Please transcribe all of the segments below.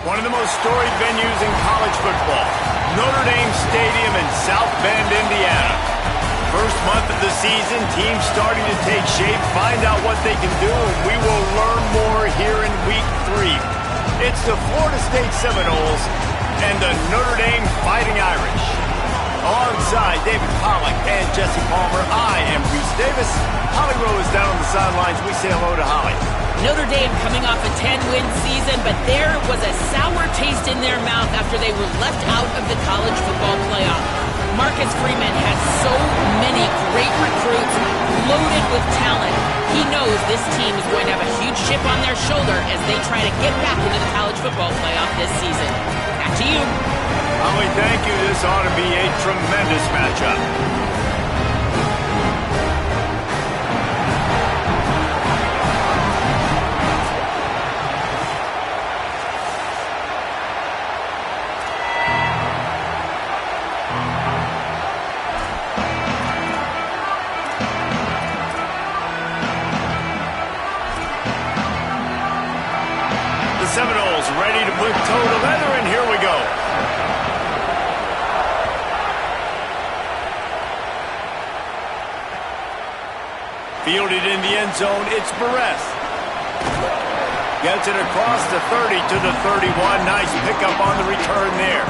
One of the most storied venues in college football, Notre Dame Stadium in South Bend, Indiana. First month of the season, teams starting to take shape, find out what they can do, and we will learn more here in Week 3. It's the Florida State Seminoles and the Notre Dame Fighting Irish. Alongside David Pollack and Jesse Palmer, I am Reese Davis. Holly Rowe is down on the sidelines. We say hello to Holly. Notre Dame coming off a 10-win season, but there was a sour taste in their mouth after they were left out of the college football playoff. Marcus Freeman has so many great recruits loaded with talent. He knows this team is going to have a huge chip on their shoulder as they try to get back into the college football playoff this season. Back to you. Holly, thank you. This ought to be a tremendous matchup. Seminoles ready to put toe to leather, and here we go. Fielded in the end zone, it's Barres. Gets it across the 30 to the 31. Nice pickup on the return there.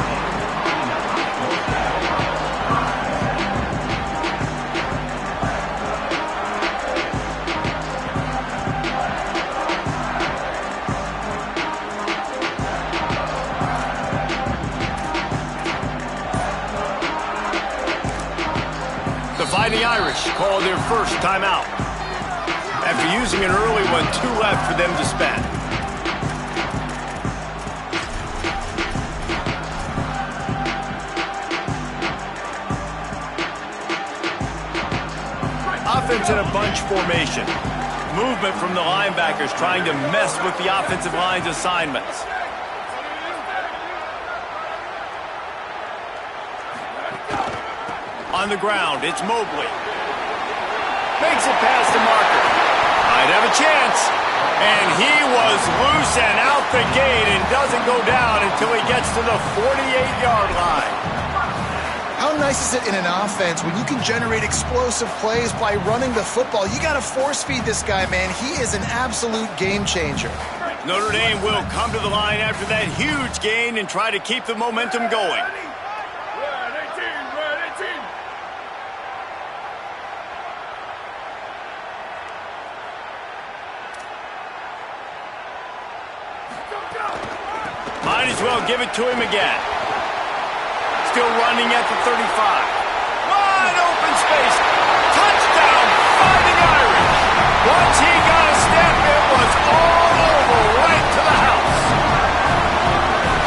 The Irish call their first timeout. After using an early one, 2 left for them to spend. Offense in a bunch formation. Movement from the linebackers trying to mess with the offensive line's assignments. On the ground, it's Mobley. Makes it past the marker. Might have a chance. And he was loose and out the gate and doesn't go down until he gets to the 48-yard line. How nice is it in an offense when you can generate explosive plays by running the football? You got to force feed this guy, man. He is an absolute game changer. Notre Dame will come to the line after that huge gain and try to keep the momentum going. Might as well give it to him again. Still running at the 35. Wide open space. Touchdown, Fighting Irish. Once he got a step, it was all over, right to the house.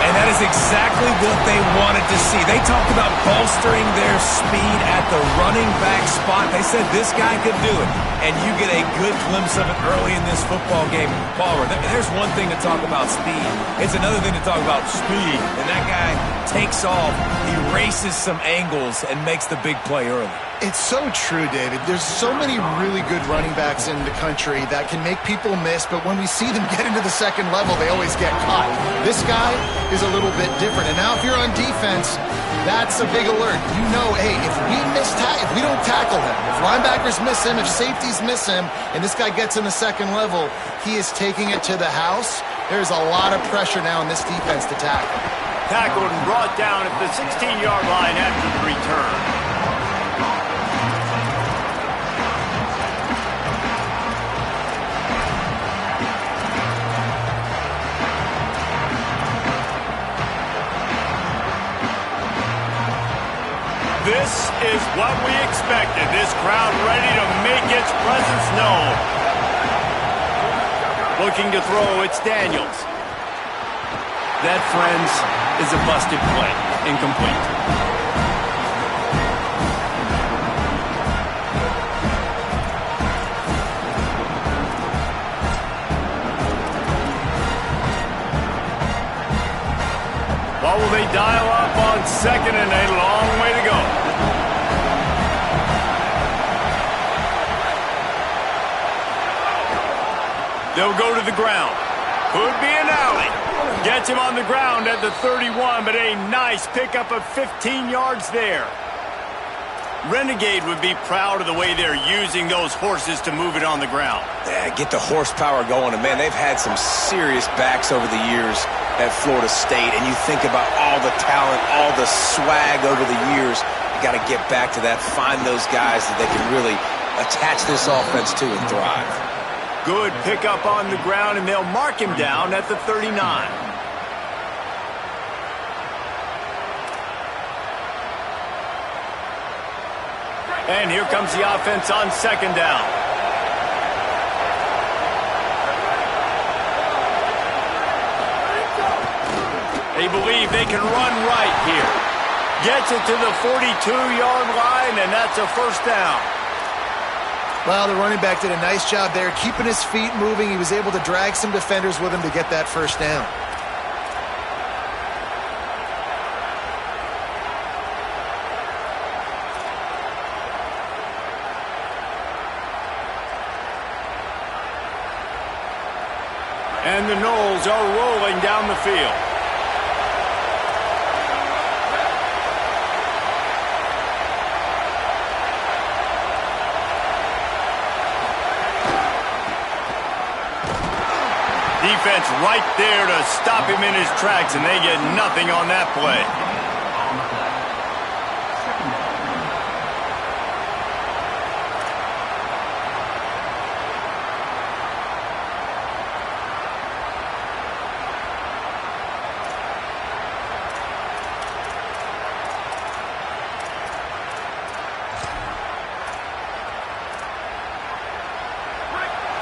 And that is exactly what they wanted to see. They talked about bolstering their speed at the running back spot. They said this guy could do it. And you get a good glimpse of it early in this football game. Palmer, there's one thing to talk about speed. It's another thing to talk about speed. And that guy takes off, he races some angles, and makes the big play early. It's so true, David. There's so many really good running backs in the country that can make people miss, but when we see them get into the second level, they always get caught. This guy is a little bit different. And now if you're on defense, that's a big alert. You know, hey, if we don't tackle him, if linebackers miss him, if safeties miss him, and this guy gets in the second level, he is taking it to the house. There's a lot of pressure now in this defense to tackle. Tackled and brought down at the 16-yard line after the return. This is what we expected. This crowd ready to make its presence known. Looking to throw, it's Daniels. That, friends, is a busted play. Incomplete. What will they dial up on second and a long way to go? They'll go to the ground. Could be an alley. Gets him on the ground at the 31, but a nice pickup of 15 yards there. Renegade would be proud of the way they're using those horses to move it on the ground. Yeah, get the horsepower going. And, man, they've had some serious backs over the years at Florida State. And you think about all the talent, all the swag over the years. You got to get back to that, find those guys that they can really attach this offense to and thrive. Good pickup on the ground, and they'll mark him down at the 39. And here comes the offense on second down. They believe they can run right here. Gets it to the 42-yard line, and that's a first down. Well, the running back did a nice job there, keeping his feet moving. He was able to drag some defenders with him to get that first down. And the Noles are rolling down the field. Defense right there to stop him in his tracks, and they get nothing on that play.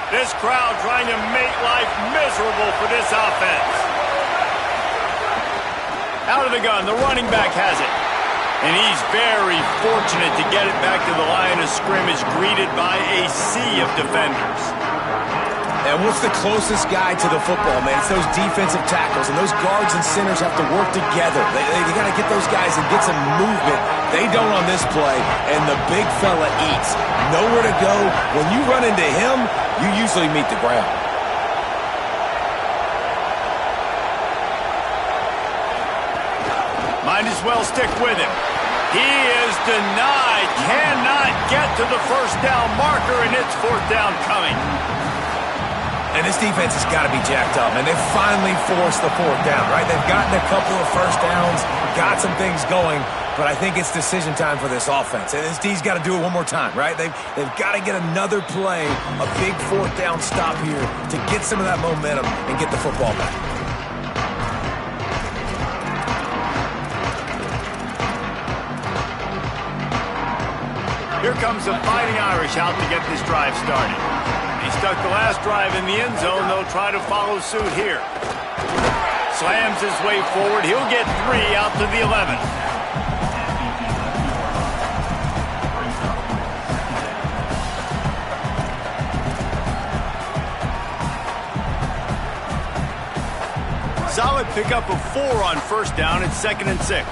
This crowd trying to make life miserable for this offense. Out of the gun, the running back has it. And he's very fortunate to get it back to the line of scrimmage, greeted by a sea of defenders. And what's the closest guy to the football, man? It's those defensive tackles, and those guards and centers have to work together. They got to get those guys and get some movement. They don't on this play, and the big fella eats. Nowhere to go. When you run into him, you usually meet the ground. Might as well stick with him. He is denied. Cannot get to the first down marker, and it's fourth down coming. And this defense has got to be jacked up, and they've finally forced the fourth down, right? They've gotten a couple of first downs, got some things going, but I think it's decision time for this offense. And this D's got to do it one more time, right? They've got to get another play, a big fourth down stop here to get some of that momentum and get the football back. Here comes the Fighting Irish out to get this drive started. He stuck the last drive in the end zone. They'll try to follow suit here. Slams his way forward. He'll get 3 out to the 11. Solid pickup of 4 on first down. It's 2nd and 6.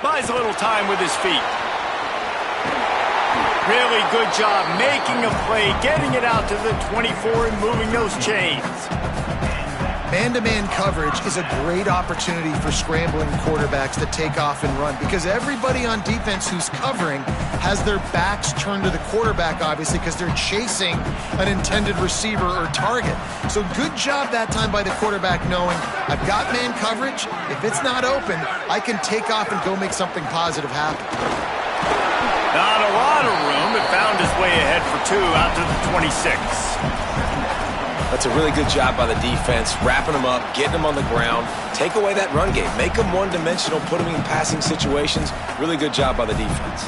Buys a little time with his feet. Really good job making a play, getting it out to the 24 and moving those chains. Man-to-man coverage is a great opportunity for scrambling quarterbacks to take off and run, because everybody on defense who's covering has their backs turned to the quarterback, obviously, because they're chasing an intended receiver or target. So good job that time by the quarterback knowing, I've got man coverage. If it's not open, I can take off and go make something positive happen. Not a lot of room, but found his way ahead for 2 out to the 26. That's a really good job by the defense, wrapping them up, getting them on the ground, take away that run game, make them one-dimensional, put them in passing situations. Really good job by the defense.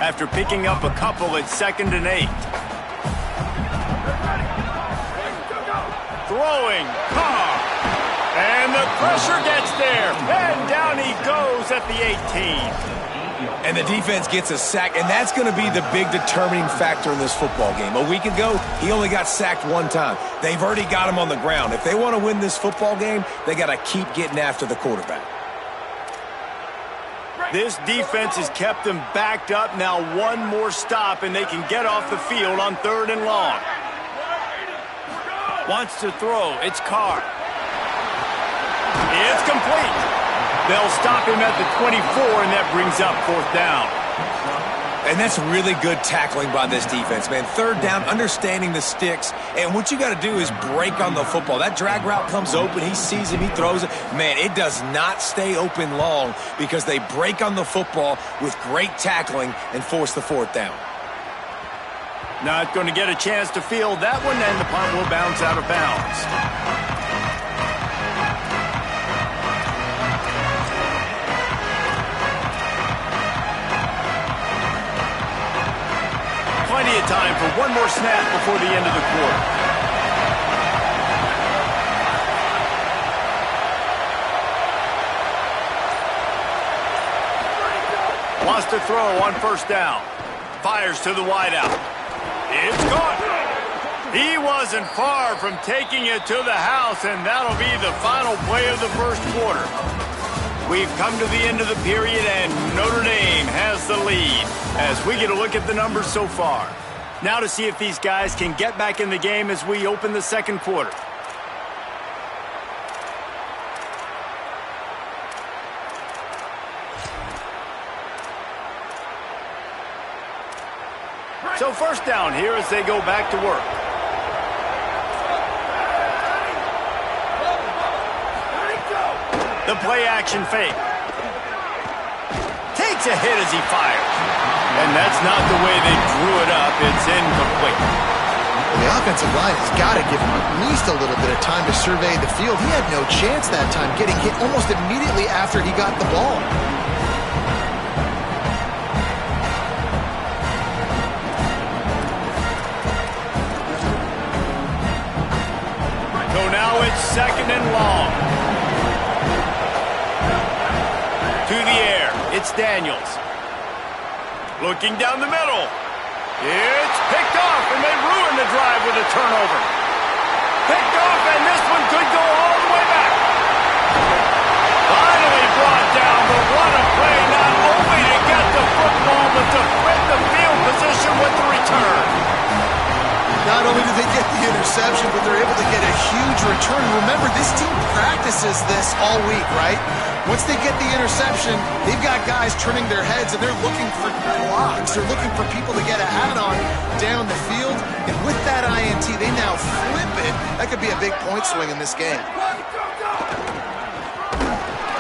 After picking up a couple, it's 2nd and 8. Throwing, Carr. And the pressure gets there, and down he goes at the 18. And the defense gets a sack, and that's going to be the big determining factor in this football game. A week ago, he only got sacked one time. They've already got him on the ground. If they want to win this football game, they got to keep getting after the quarterback. This defense has kept them backed up. Now one more stop, and they can get off the field on 3rd and long. Wants to throw. It's Carr. It's complete. They'll stop him at the 24, and that brings up 4th down. And that's really good tackling by this defense, man. 3rd down, understanding the sticks. And what you got to do is break on the football. That drag route comes open. He sees him. He throws it. Man, it does not stay open long because they break on the football with great tackling and force the 4th down. Not going to get a chance to field that one, and the punt will bounce out of bounds. Plenty of time for one more snap before the end of the quarter. Wants to throw on 1st down. Fires to the wideout. It's gone. He wasn't far from taking it to the house, and that'll be the final play of the 1st quarter. We've come to the end of the period, and Notre Dame has the lead as we get a look at the numbers so far. Now to see if these guys can get back in the game as we open the 2nd quarter. So 1st down here as they go back to work. The play-action fake. Takes a hit as he fires. And that's not the way they drew it up. It's incomplete. Well, the offensive line has got to give him at least a little bit of time to survey the field. He had no chance that time, getting hit almost immediately after he got the ball. So now it's 2nd and long. To the air, it's Daniels. Looking down the middle. It's picked off, and they ruin the drive with a turnover. Picked off, and this one could go all the way back. Finally brought down, but what a play, not only to get the football, but to flip the field position with the return. Not only do they get the interception, but they're able to get a huge return. Remember, this team practices this all week, right? Once they get the interception, they've got guys turning their heads, and they're looking for blocks. They're looking for people to get a hat on down the field. And with that INT, they now flip it. That could be a big point swing in this game.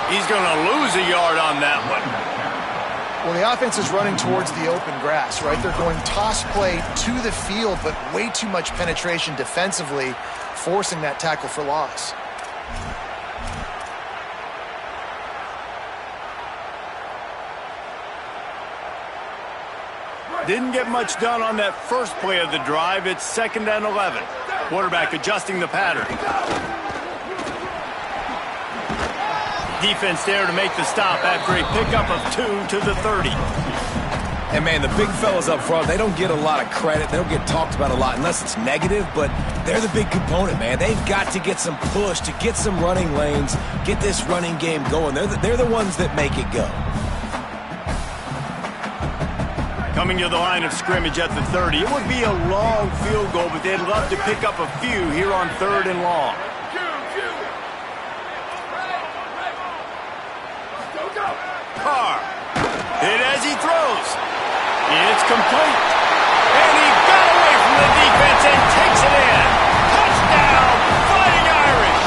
He's going to lose a yard on that one. Well, the offense is running towards the open grass, right? They're going toss play to the field, but way too much penetration defensively, forcing that tackle for loss. Didn't get much done on that first play of the drive. It's 2nd and 11. Quarterback adjusting the pattern. Defense there to make the stop after a pickup of 2 to the 30. And, man, the big fellas up front, they don't get a lot of credit. They don't get talked about a lot unless it's negative, but they're the big component, man. They've got to get some push, to get some running lanes, get this running game going. They're the ones that make it go. Coming to the line of scrimmage at the 30. It would be a long field goal, but they'd love to pick up a few here on 3rd and long. Carr. Hit as he throws. It's complete. And he got away from the defense and takes it in. Touchdown, Fighting Irish.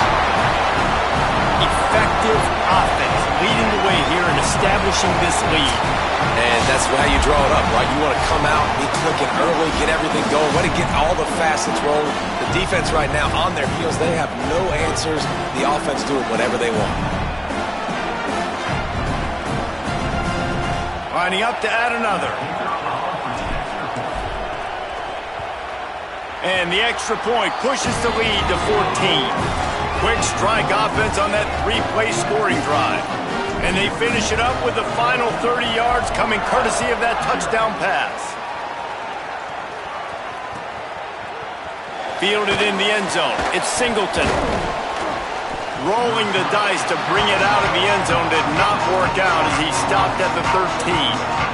Effective offense leading the way here and establishing this lead. And that's how you draw it up, right? You want to come out, be clicking early, get everything going, want to get all the facets rolling. The defense right now on their heels, they have no answers. The offense doing whatever they want. Lining up to add another. And the extra point pushes the lead to 14. Quick strike offense on that 3-play scoring drive. And they finish it up with the final 30 yards coming courtesy of that touchdown pass. Fielded in the end zone. It's Singleton. Rolling the dice to bring it out of the end zone did not work out as he stopped at the 13.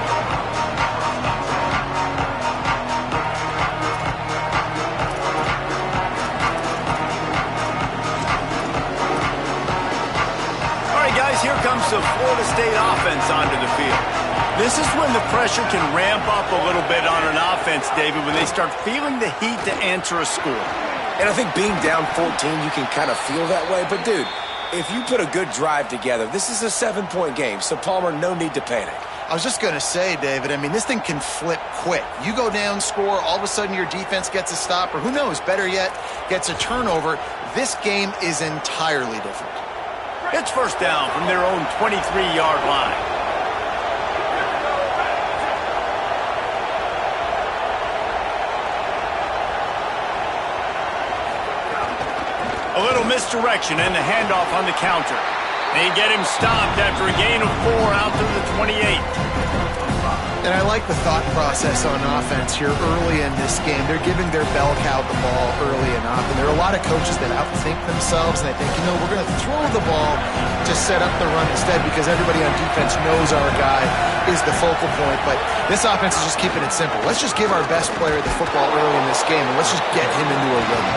Here comes the Florida State offense onto the field. This is when the pressure can ramp up a little bit on an offense, David, when they start feeling the heat to answer a score. And I think being down 14, you can kind of feel that way. But, dude, if you put a good drive together, this is a 7-point game. So, Palmer, no need to panic. I was just going to say, David, I mean, this thing can flip quick. You go down, score, all of a sudden your defense gets a stop, or who knows, better yet, gets a turnover. This game is entirely different. It's first down from their own 23-yard line. A little misdirection and the handoff on the counter. They get him stopped after a gain of 4 out to the 28. And I like the thought process on offense here early in this game. They're giving their bell cow the ball early enough. And there are a lot of coaches that outthink themselves. And they think, you know, we're going to throw the ball to set up the run instead because everybody on defense knows our guy is the focal point. But this offense is just keeping it simple. Let's just give our best player the football early in this game, and let's just get him into a rhythm.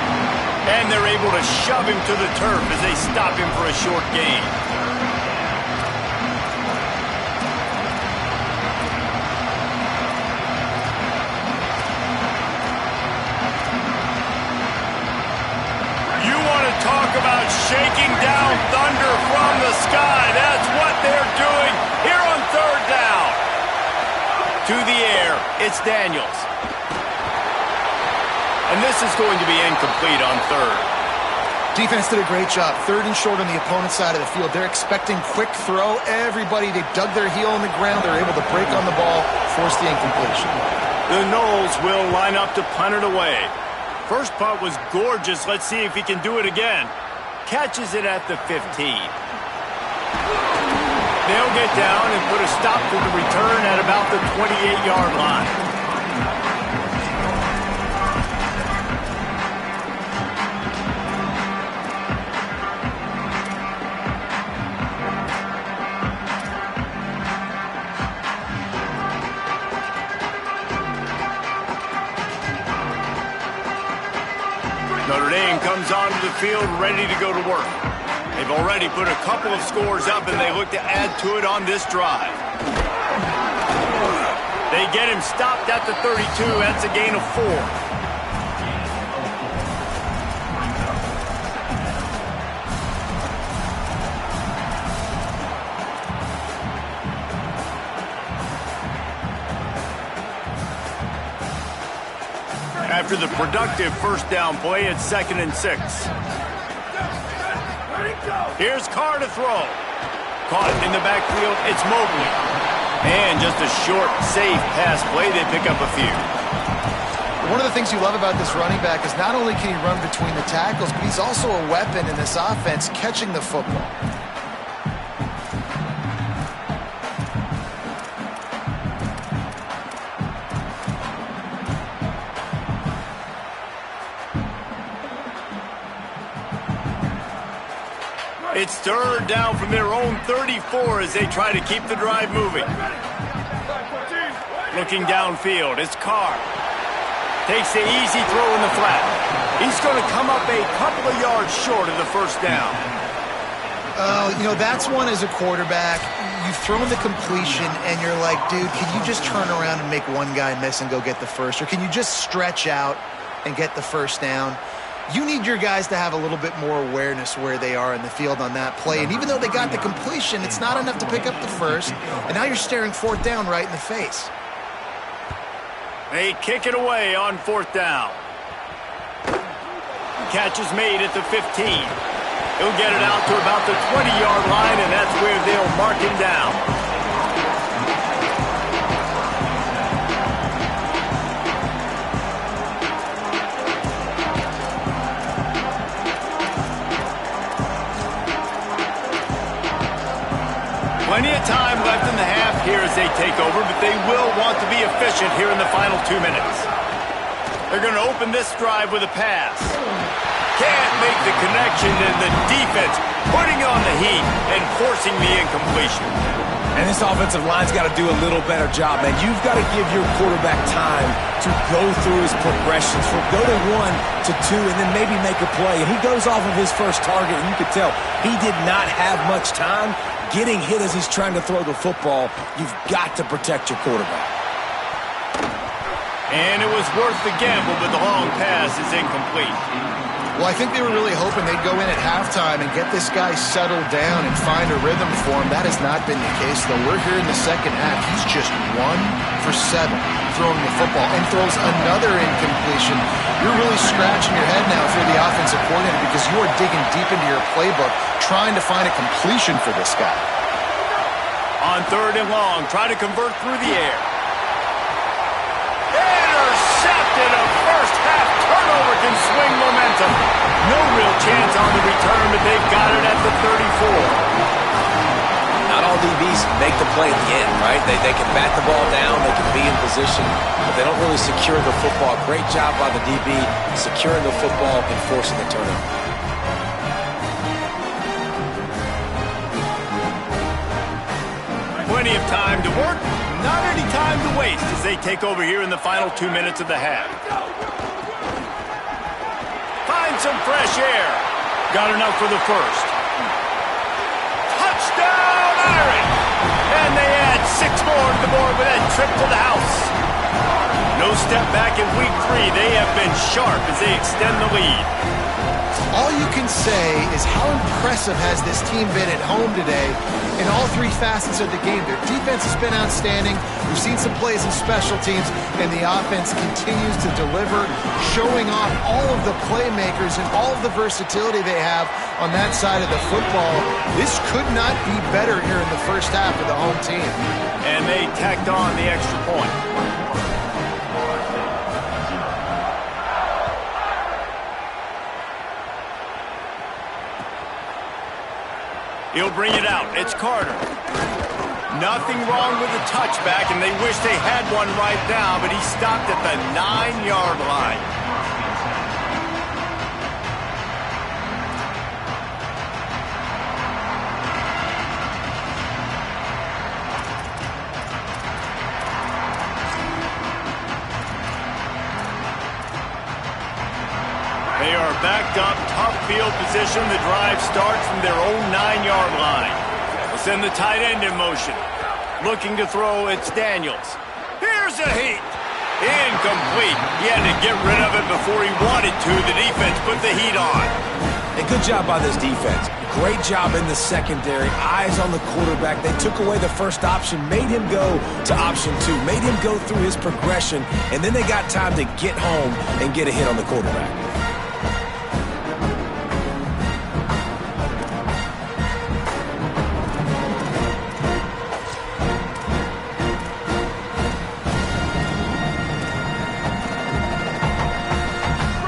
And they're able to shove him to the turf as they stop him for a short gain. Talk about shaking down thunder from the sky. That's what they're doing here on third down. To the air, it's Daniels. And this is going to be incomplete on third. Defense did a great job. Third and short on the opponent's side of the field. They're expecting quick throw. Everybody, they dug their heel in the ground. They're able to break on the ball, force the incompletion. The Noles will line up to punt it away. First punt was gorgeous. Let's see if he can do it again. Catches it at the 15. They'll get down and put a stop to the return at about the 28-yard line. Notre Dame comes onto the field ready to go to work. They've already put a couple of scores up, and they look to add to it on this drive. They get him stopped at the 32. That's a gain of 4. After the productive first down play, it's 2nd and 6. Here's Carr to throw. Caught in the backfield, it's Mobley. And just a short, safe pass play, they pick up a few. One of the things you love about this running back is not only can he run between the tackles, but he's also a weapon in this offense catching the football. It's third down from their own 34 as they try to keep the drive moving. Looking downfield, it's Carr. Takes the easy throw in the flat. He's going to come up a couple of yards short of the first down. You know, that's one as a quarterback. You've thrown the completion, and you're like, dude, can you just turn around and make one guy miss and go get the first? Or can you just stretch out and get the first down? You need your guys to have a little bit more awareness where they are in the field on that play. And even though they got the completion, it's not enough to pick up the first. And now you're staring fourth down right in the face. They kick it away on fourth down. Catch is made at the 15. He'll get it out to about the 20-yard line, and that's where they'll mark him down. Plenty of time left in the half here as they take over, but they will want to be efficient here in the final 2 minutes. They're going to open this drive with a pass. Can't make the connection, and the defense putting on the heat and forcing the incompletion. And this offensive line's got to do a little better job, man. You've got to give your quarterback time to go through his progressions, from go to 1 to 2, and then maybe make a play. And he goes off of his first target, and you could tell he did not have much time getting hit as he's trying to throw the football. You've got to protect your quarterback. And it was worth the gamble, but the long pass is incomplete. Well, I think they were really hoping they'd go in at halftime and get this guy settled down and find a rhythm for him. That has not been the case, though. We're here in the second half. He's just 1 for 7 throwing the football and throws another incompletion. You're really scratching your head now if you're the offensive coordinator, because you are digging deep into your playbook trying to find a completion for this guy. On 3rd and long, try to convert through the air. Intercepted. A first half turnover can swing momentum. No real chance on the return, but they've got it at the 34. Not all DBs make the play at the end, right? They can bat the ball down, they can be in position, but they don't really secure the football. Great job by the DB securing the football and forcing the turnover. Plenty of time to work, not any time to waste as they take over here in the final 2 minutes of the half. Find some fresh air. Got enough for the first. Touchdown, Irish! And they add 6 more to the board with that trip to the house. No step back in week 3. They have been sharp as they extend the lead. All you can say is how impressive has this team been at home today in all 3 facets of the game. Their defense has been outstanding. We've seen some plays in special teams, and the offense continues to deliver, showing off all of the playmakers and all of the versatility they have on that side of the football. This could not be better here in the first half of the home team. And they tacked on the extra point. He'll bring it out. It's Carter. Nothing wrong with the touchback, and they wish they had one right now, but he stopped at the 9-yard line. They are backed up, tough field position. The drive starts from their own 9-yard line. We'll send the tight end in motion. Looking to throw, it's Daniels. Here's a heat. Incomplete. He had to get rid of it before he wanted to. The defense put the heat on. And good job by this defense. Great job in the secondary. Eyes on the quarterback. They took away the first option, made him go to option 2, made him go through his progression, and then they got time to get home and get a hit on the quarterback.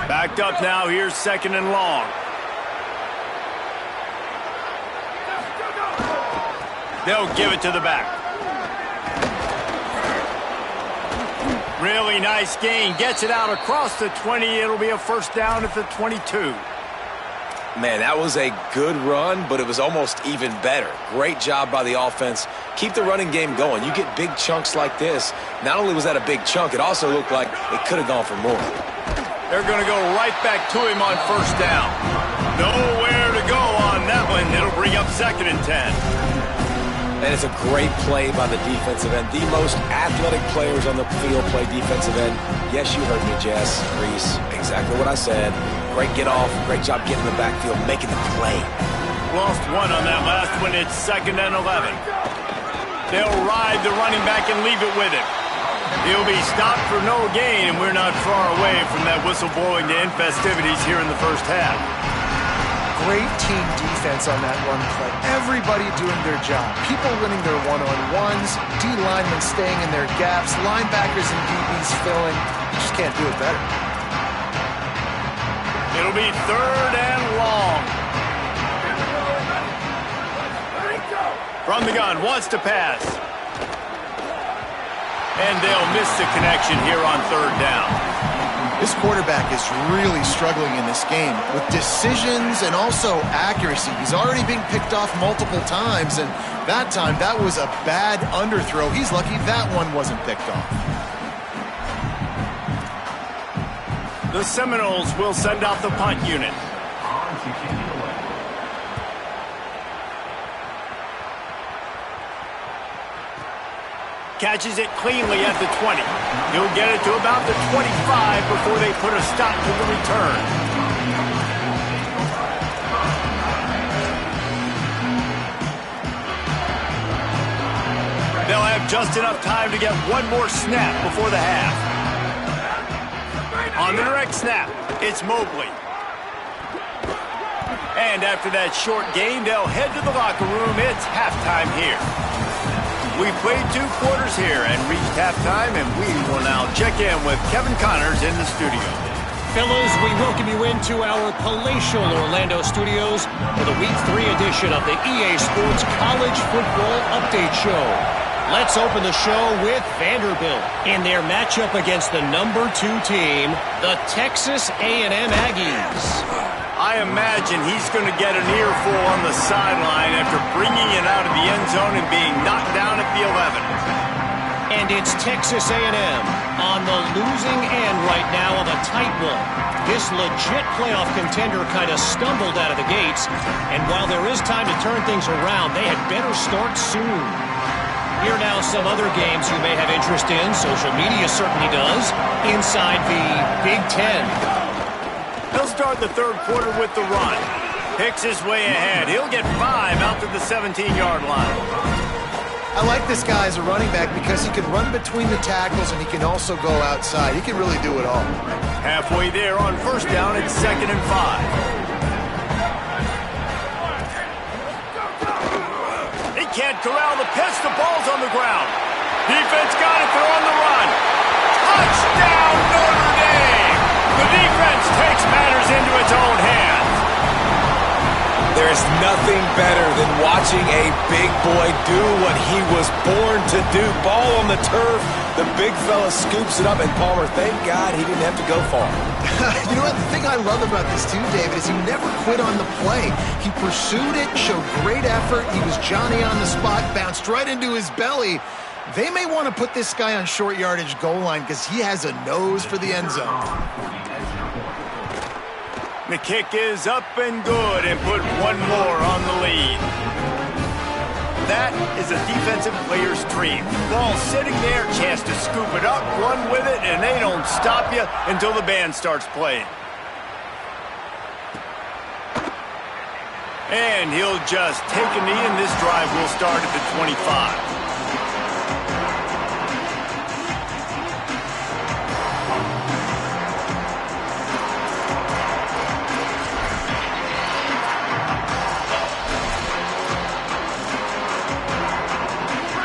Backed up now, here's 2nd and long. They'll give it to the back. Really nice gain. Gets it out across the 20. It'll be a first down at the 22. Man, that was a good run, but it was almost even better. Great job by the offense. Keep the running game going. You get big chunks like this. Not only was that a big chunk, it also looked like it could have gone for more. They're going to go right back to him on first down. Nowhere to go on that one. It'll bring up 2nd and 10. And it's a great play by the defensive end. The most athletic players on the field play defensive end. Yes, you heard me, Jess, Reese. Exactly what I said. Great get off. Great job getting in the backfield, making the play. Lost one on that last one. It's 2nd and 11. They'll ride the running back and leave it with him. He'll be stopped for no gain, and we're not far away from that whistle blowing to end festivities here in the first half. Great team defense on that run play. Everybody doing their job. People winning their one-on-ones, D linemen staying in their gaps, linebackers and DBs filling. You just can't do it better. It'll be 3rd and long. From the gun, wants to pass. And they'll miss the connection here on third down. This quarterback is really struggling in this game with decisions and also accuracy. He's already being picked off multiple times, and that time, that was a bad underthrow. He's lucky that one wasn't picked off. The Seminoles will send out the punt unit. Catches it cleanly at the 20. He'll get it to about the 25 before they put a stop to the return. They'll have just enough time to get one more snap before the half. On the direct snap, it's Mobley. And after that short gain, they'll head to the locker room. It's halftime here. We've played 2 quarters here and reached halftime, and we will now check in with Kevin Connors in the studio. Fellas, we welcome you into our palatial Orlando studios for the Week 3 edition of the EA Sports College Football Update Show. Let's open the show with Vanderbilt in their matchup against the number 2 team, the Texas A&M Aggies. I imagine he's going to get an earful on the sideline after bringing it out of the end zone and being knocked down at the 11. And it's Texas A&M on the losing end right now of a tight one. This legit playoff contender kind of stumbled out of the gates, and while there is time to turn things around, they had better start soon. Here now some other games you may have interest in, social media certainly does, inside the Big Ten. He'll start the third quarter with the run. Picks his way ahead. He'll get 5 out to the 17-yard line. I like this guy as a running back because he can run between the tackles and he can also go outside. He can really do it all. Halfway there on first down, it's 2nd and 5. He can't corral the pitch. The ball's on the ground. Defense got it. They're on the run. Touchdown, Notre Dame! The defense takes matters into its own hands. There's nothing better than watching a big boy do what he was born to do. Ball on the turf, the big fella scoops it up, and Palmer, thank God he didn't have to go far. You know what? The thing I love about this too, David, is he never quit on the play. He pursued it, showed great effort. He was Johnny on the spot, bounced right into his belly. They may want to put this guy on short yardage goal line because he has a nose for the end zone. The kick is up and good and put one more on the lead. That is a defensive player's dream. Ball sitting there, chance to scoop it up, run with it, and they don't stop you until the band starts playing. And he'll just take a knee, and this drive will start at the 25.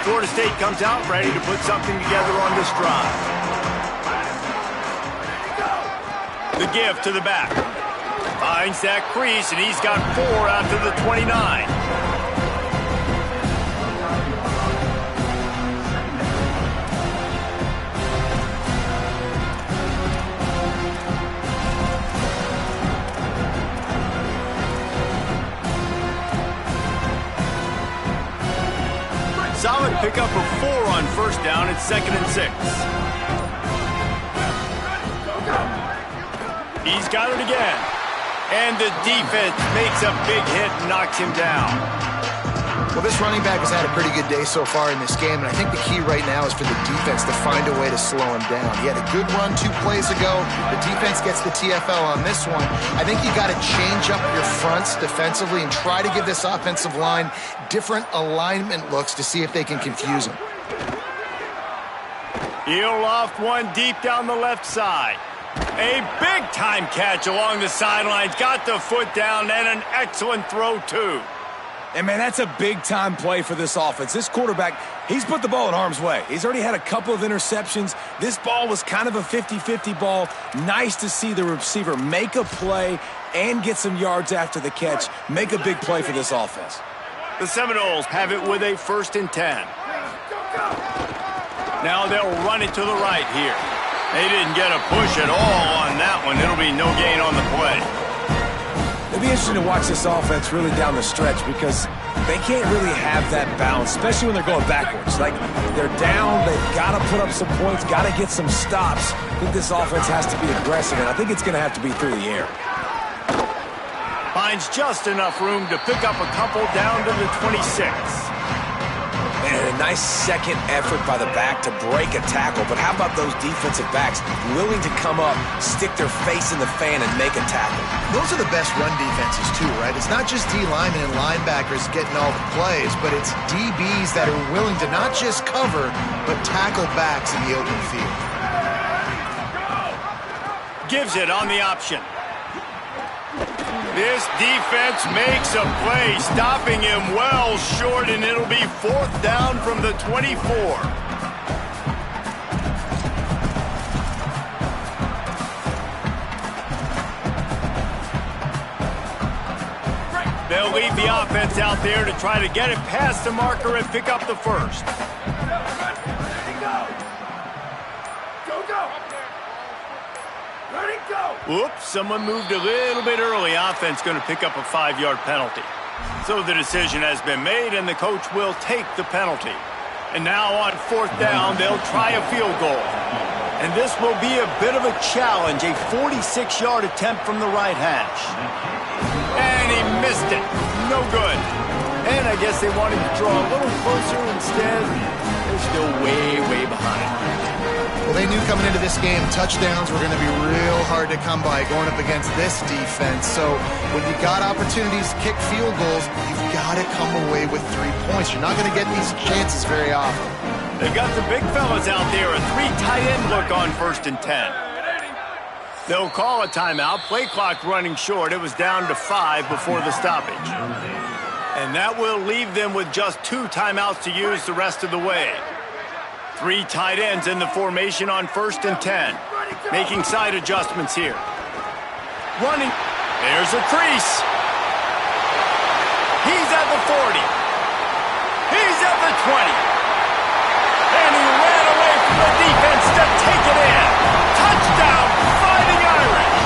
Florida State comes out ready to put something together on this drive. The give to the back. Finds that crease, and he's got 4 out to the 29. Solid pickup of 4 on first down. It's 2nd and 6. He's got it again. And the defense makes a big hit and knocks him down. Well, this running back has had a pretty good day so far in this game, and I think the key right now is for the defense to find a way to slow him down. He had a good run 2 plays ago. The defense gets the TFL on this one. I think you got to change up your fronts defensively and try to give this offensive line different alignment looks to see if they can confuse him. He'll loft one deep down the left side. A big-time catch along the sidelines. Got the foot down, and an excellent throw, too. And, man, that's a big-time play for this offense. This quarterback, he's put the ball in harm's way. He's already had a couple of interceptions. This ball was kind of a 50-50 ball. Nice to see the receiver make a play and get some yards after the catch. Make a big play for this offense. The Seminoles have it with a 1st and 10. Now they'll run it to the right here. They didn't get a push at all on that one. It'll be no gain on the play. It'll be interesting to watch this offense really down the stretch because they can't really have that balance, especially when they're going backwards. Like, they're down, they've got to put up some points, got to get some stops. I think this offense has to be aggressive, and I think it's going to have to be through the air. Finds just enough room to pick up a couple down to the 26. And a nice second effort by the back to break a tackle. But how about those defensive backs willing to come up, stick their face in the fan, and make a tackle? Those are the best run defenses too, right? It's not just D linemen and linebackers getting all the plays, but it's DBs that are willing to not just cover, but tackle backs in the open field. Gives it on the option. This defense makes a play, stopping him well short, and it'll be 4th down from the 24. They'll leave the offense out there to try to get it past the marker and pick up the 1st. Whoops, someone moved a little bit early. Offense going to pick up a 5-yard penalty. So the decision has been made, and the coach will take the penalty. And now on 4th down, they'll try a field goal. And this will be a bit of a challenge, a 46-yard attempt from the right hash. And he missed it. No good. And I guess they wanted to draw a little closer. Instead, they're still way, way behind. Well, they knew coming into this game touchdowns were going to be real hard to come by going up against this defense. So when you got opportunities to kick field goals, you've got to come away with 3 points. You're not going to get these chances very often. They got the big fellas out there, a 3 tight end look on 1st and 10. They'll call a timeout. Play clock running short. It was down to 5 before the stoppage. And that will leave them with just 2 timeouts to use the rest of the way. 3 tight ends in the formation on 1st and 10. Making side adjustments here. Running. There's a crease. He's at the 40. He's at the 20. And he ran away from the defense to take it in. Touchdown, Fighting Irish.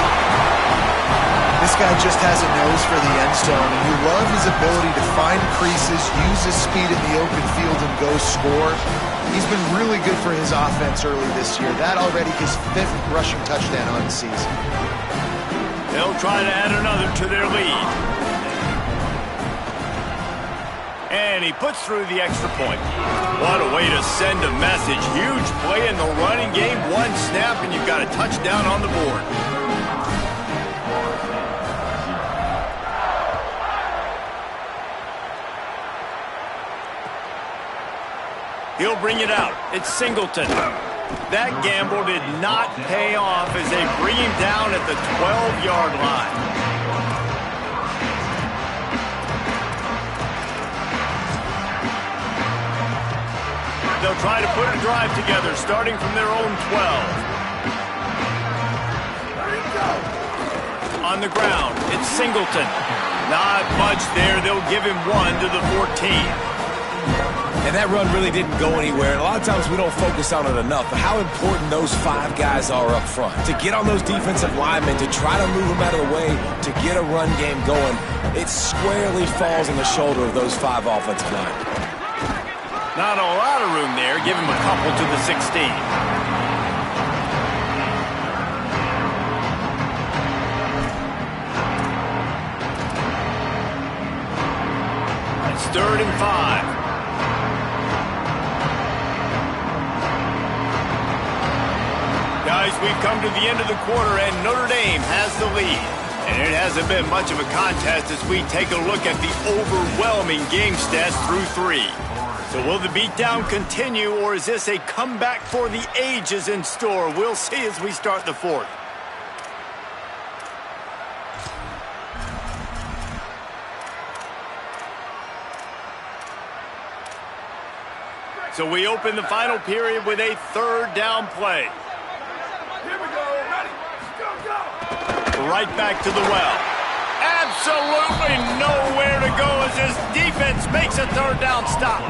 This guy just has a nose for the end zone, and you love his ability to find creases, use his speed in the open field, and go score. He's been really good for his offense early this year. That already his 5th rushing touchdown on the season. They'll try to add another to their lead. And he puts through the extra point. What a way to send a message. Huge play in the running game. 1 snap, and you've got a touchdown on the board. He'll bring it out. It's Singleton. That gamble did not pay off as they bring him down at the 12-yard line. They'll try to put a drive together, starting from their own 12. On the ground, it's Singleton. Not much there. They'll give him 1 to the 14. And that run really didn't go anywhere. And a lot of times we don't focus on it enough, but how important those 5 guys are up front. To get on those defensive linemen, to try to move them out of the way, to get a run game going, it squarely falls on the shoulder of those 5 offensive linemen. Not a lot of room there. Give him a couple to the 16. It's 3rd and 5. Guys, we've come to the end of the quarter, and Notre Dame has the lead. And it hasn't been much of a contest as we take a look at the overwhelming game stats through 3. So will the beatdown continue, or is this a comeback for the ages in store? We'll see as we start the 4th. So we open the final period with a 3rd down play. Right back to the well. absolutely nowhere to go as his defense makes a third down stop.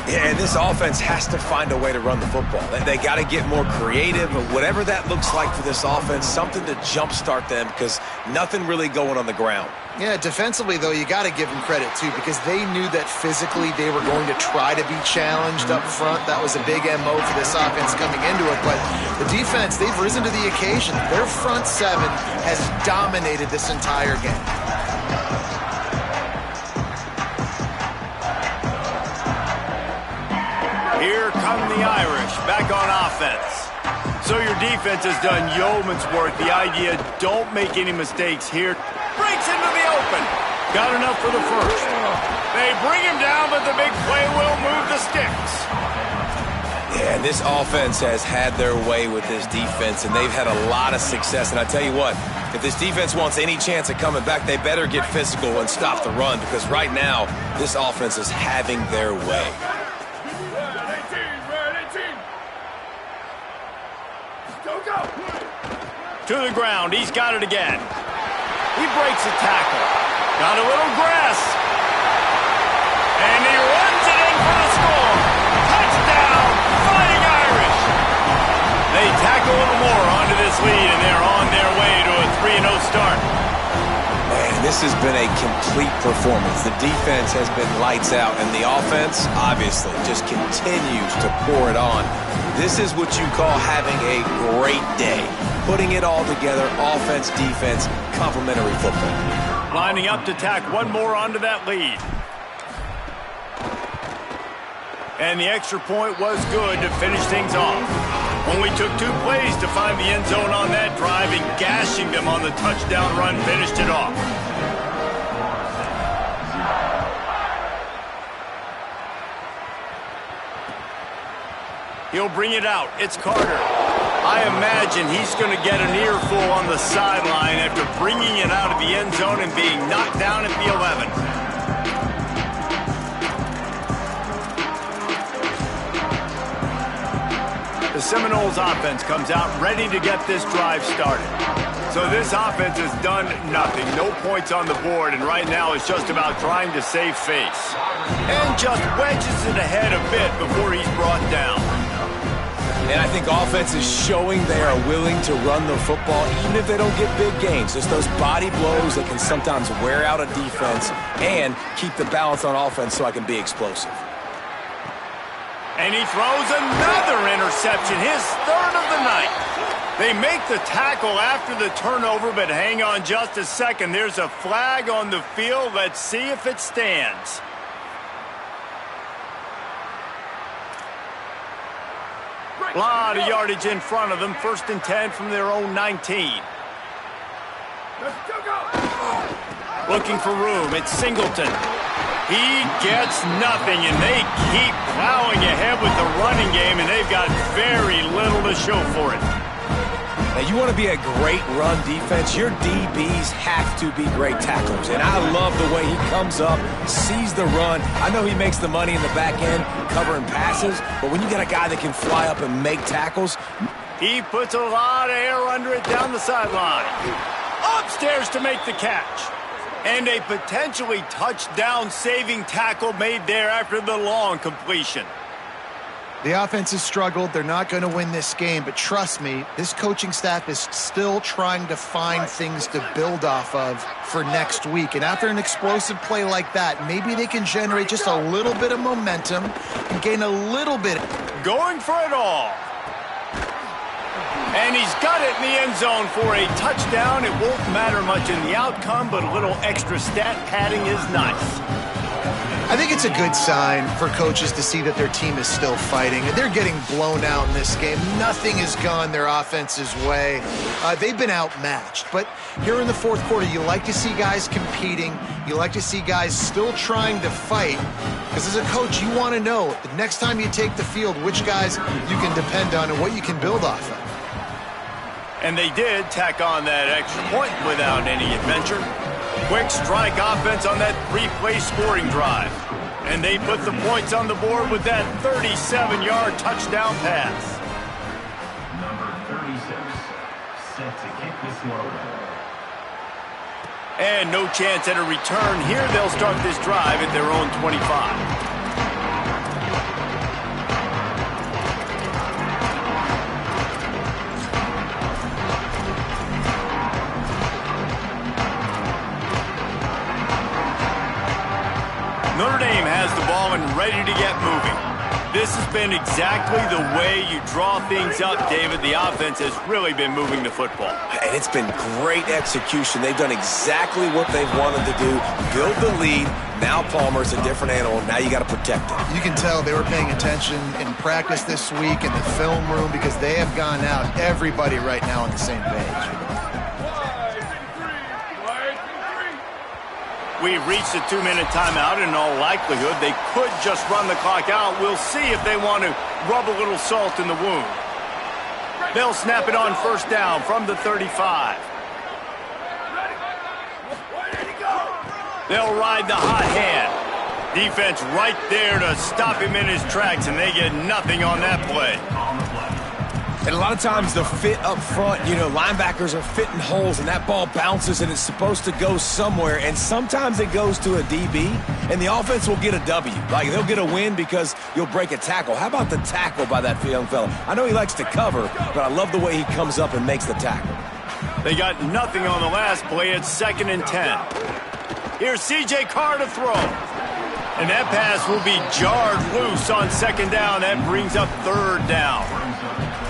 Yeah, and this offense has to find a way to run the football. They got to get more creative, but whatever that looks like for this offense, something to jumpstart them because nothing really going on the ground. Yeah, defensively, though, you got to give them credit, too, because they knew that physically they were going to try to be challenged up front. That was a big MO for this offense coming into it. But the defense, they've risen to the occasion. Their front seven has dominated this entire game. Here come the Irish, back on offense. So your defense has done yeoman's work. The idea, don't make any mistakes here. Breaks into the open. Got enough for the first. They bring him down, but the big play will move the sticks. Yeah, this offense has had their way with this defense, and they've had a lot of success. And I tell you what, if this defense wants any chance of coming back, they better get physical and stop the run, because right now, this offense is having their way. To the ground, he's got it again. He breaks a tackle. Got a little grass. And he runs it in for the score. Touchdown, Fighting Irish. They tack a little more onto this lead, and they're on their way to a 3-0 start. Man, this has been a complete performance. The defense has been lights out, and the offense, obviously, just continues to pour it on. This is what you call having a great day. Putting it all together, offense, defense, complementary football. Lining up to tack one more onto that lead. And the extra point was good to finish things off. Only took 2 plays to find the end zone on that drive, and gashing them on the touchdown run finished it off. He'll bring it out. It's Carter. I imagine he's going to get an earful on the sideline after bringing it out of the end zone and being knocked down at the 11. The Seminoles offense comes out ready to get this drive started. So this offense has done nothing. No points on the board, and right now it's just about trying to save face. And just wedges it ahead a bit before he's brought down. And I think offense is showing they are willing to run the football, even if they don't get big gains. Just those body blows that can sometimes wear out a defense and keep the balance on offense so I can be explosive. And he throws another interception, his third of the night. They make the tackle after the turnover, but hang on just a second. There's a flag on the field. Let's see if it stands. A lot of yardage in front of them. 1st and 10 from their own 19. Looking for room. It's Singleton. He gets nothing, and they keep plowing ahead with the running game, and they've got very little to show for it. Now, you want to be a great run defense, your DBs have to be great tacklers. And I love the way he comes up, sees the run. I know he makes the money in the back end covering passes, but when you got a guy that can fly up and make tackles. He puts a lot of air under it down the sideline. Upstairs to make the catch. And a potentially touchdown-saving tackle made there after the long completion. The offense has struggled. They're not going to win this game, but trust me, this coaching staff is still trying to find things to build off of for next week. And after an explosive play like that, maybe they can generate just a little bit of momentum and gain a little bit. Going for it all. And he's got it in the end zone for a touchdown. It won't matter much in the outcome, but a little extra stat padding is nice. I think it's a good sign for coaches to see that their team is still fighting. They're getting blown out in this game. Nothing has gone their offense's way. They've been outmatched. But here in the 4th quarter, you like to see guys competing. You like to see guys still trying to fight. Because as a coach, you want to know the next time you take the field, which guys you can depend on and what you can build off of. And they did tack on that extra point without any adventure. Quick strike offense on that 3-play scoring drive. And they put the points on the board with that 37-yard touchdown pass. Number 36, set to kick this one away. And no chance at a return here. They'll start this drive at their own 25. Notre Dame has the ball and ready to get moving. This has been exactly the way you draw things up, David. The offense has really been moving the football. And it's been great execution. They've done exactly what they've wanted to do. Build the lead. Now Palmer's a different animal. Now you got to protect it. You can tell they were paying attention in practice this week in the film room because they have gone out, everybody right now on the same page. We've reached a 2-minute timeout. In all likelihood, they could just run the clock out. We'll see if they want to rub a little salt in the wound. They'll snap it on first down from the 35. They'll ride the hot hand. Defense right there to stop him in his tracks, and they get nothing on that play. And a lot of times the fit up front, linebackers are fitting holes and that ball bounces and it's supposed to go somewhere. And sometimes it goes to a DB and the offense will get a W. Like they'll get a win because you'll break a tackle. How about the tackle by that young fella? I know he likes to cover, but I love the way he comes up and makes the tackle. They got nothing on the last play. It's 2nd and 10. Here's C.J. Carr to throw. And that pass will be jarred loose on 2nd down. That brings up 3rd down.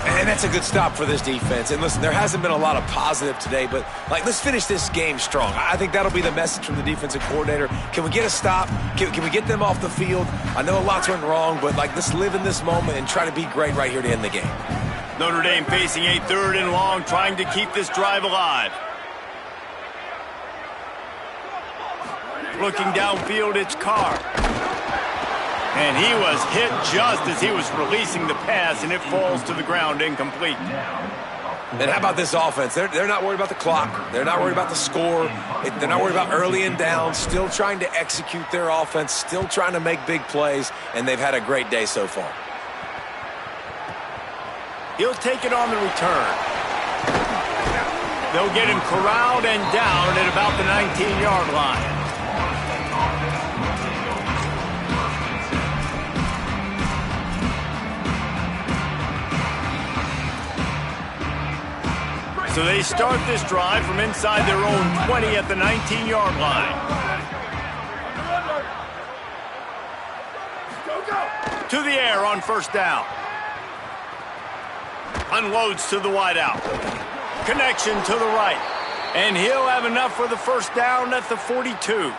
And that's a good stop for this defense. And listen, there hasn't been a lot of positive today, but let's finish this game strong. I think that'll be the message from the defensive coordinator. Can we get a stop? Can we get them off the field? I know a lot's went wrong, but let's live in this moment and try to be great right here to end the game. Notre Dame facing a 3rd and long, trying to keep this drive alive. Looking downfield, it's Carr. And he was hit just as he was releasing the pass, and it falls to the ground incomplete. And how about this offense? They're not worried about the clock. They're not worried about the score. They're not worried about early and down. Still trying to execute their offense. Still trying to make big plays, and they've had a great day so far. He'll take it on the return. They'll get him corralled and down at about the 19-yard line. So they start this drive from inside their own 20 at the 19-yard line. To the air on first down. Unloads to the wideout. Connection to the right. And he'll have enough for the first down at the 42.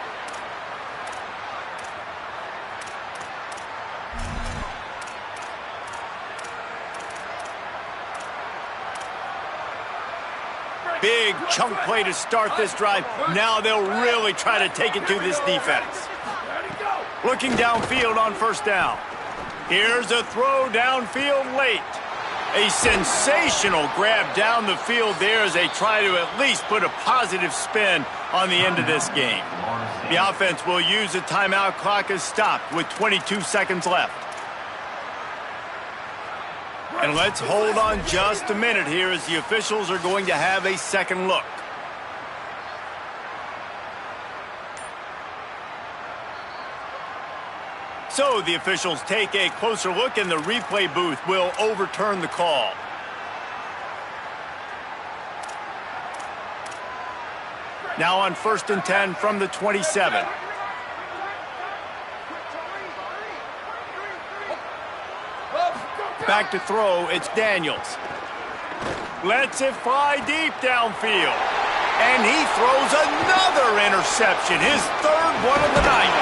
Big chunk play to start this drive. Now they'll really try to take it to this defense. Looking downfield on first down. Here's a throw downfield late. A sensational grab down the field there as they try to at least put a positive spin on the end of this game. The offense will use the timeout clock as stopped with 22 seconds left. And let's hold on just a minute here as the officials are going to have a second look. So the officials take a closer look and the replay booth will overturn the call. Now on 1st and 10 from the 27. Back to throw, it's Daniels. Lets it fly deep downfield. And he throws another interception, his 3rd one of the night.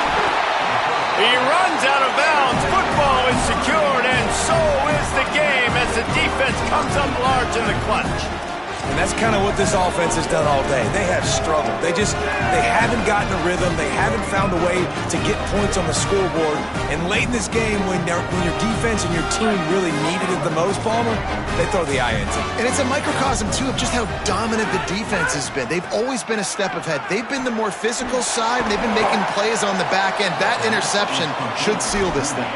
He runs out of bounds, football is secured, and so is the game as the defense comes up large in the clutch. And that's kind of what this offense has done all day. They have struggled. They haven't gotten a rhythm. They haven't found a way to get points on the scoreboard. And late in this game, when your defense and your team really needed it the most, Palmer, they throw the INT. And it's a microcosm, too, of just how dominant the defense has been. They've always been a step ahead. They've been the more physical side, and they've been making plays on the back end. That interception should seal this thing.